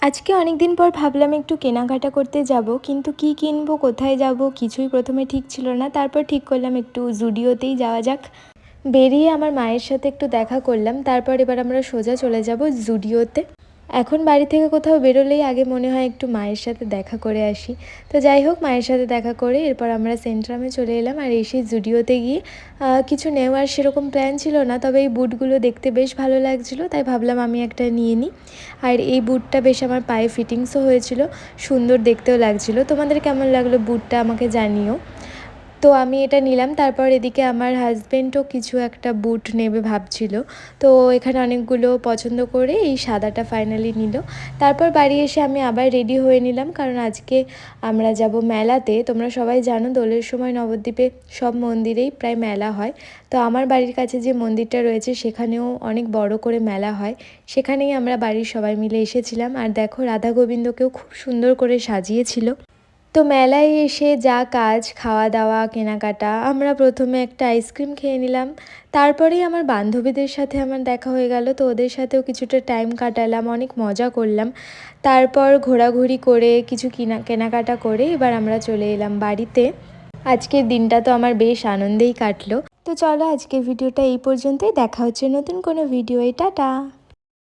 আজকে অনেক দিন পর ভাবলাম একটু কেনাকাটা করতে যাব, কিন্তু কি কিনবো, কোথায় যাব কিছুই প্রথমে ঠিক ছিল না। তারপর ঠিক করলাম একটু জুডিওতেই যাওয়া যাক। বেরিয়ে আমার মায়ের সাথে একটু দেখা করলাম, তারপর এবার আমরা সোজা চলে যাব জুডিওতে। এখন বাড়ি থেকে কোথাও বেরোলেই আগে মনে হয় একটু মায়ের সাথে দেখা করে আসি। তো যাই হোক, মায়ের সাথে দেখা করে এরপর আমরা সেন্ট্রামে চলে এলাম। আর এসে জুডিওতে গিয়ে কিছু নেওয়ার সেরকম প্ল্যান ছিল না, তবে এই বুটগুলো দেখতে বেশ ভালো লাগছিলো, তাই ভাবলাম আমি একটা নিয়ে নিই। আর এই বুটটা বেশ আমার পায়ে ফিটিংসও হয়েছিল, সুন্দর দেখতেও লাগছিলো। তোমাদের কেমন লাগলো বুটটা আমাকে জানিও। তো আমি এটা নিলাম। তারপর এদিকে আমার হাজব্যান্ডও কিছু একটা বুট নেবে ভাবছিল, তো এখানে অনেকগুলো পছন্দ করে এই সাদাটা ফাইনালি নিল। তারপর বাড়ি এসে আমি আবার রেডি হয়ে নিলাম, কারণ আজকে আমরা যাব মেলাতে। তোমরা সবাই জানো দোলের সময় নবদ্বীপে সব মন্দিরেই প্রায় মেলা হয়। তো আমার বাড়ির কাছে যে মন্দিরটা রয়েছে সেখানেও অনেক বড় করে মেলা হয়, সেখানেই আমরা বাড়ির সবাই মিলে এসেছিলাম। আর দেখো, রাধা গোবিন্দকেও খুব সুন্দর করে সাজিয়েছিল। তো মেলায় এসে যা কাজ, খাওয়া দাওয়া, কেনাকাটা, আমরা প্রথমে একটা আইসক্রিম খেয়ে নিলাম। তারপরেই আমার বান্ধবীদের সাথে আমার দেখা হয়ে গেল, তো ওদের সাথেও কিছুটা টাইম কাটালাম, অনেক মজা করলাম। তারপর ঘোরাঘুরি করে কিছু কেনাকাটা করে এবার আমরা চলে এলাম বাড়িতে। আজকের দিনটা তো আমার বেশ আনন্দেই কাটলো। তো চলো, আজকের ভিডিওটা এই পর্যন্তই। দেখা হচ্ছে নতুন কোনো ভিডিওয়। টাটা।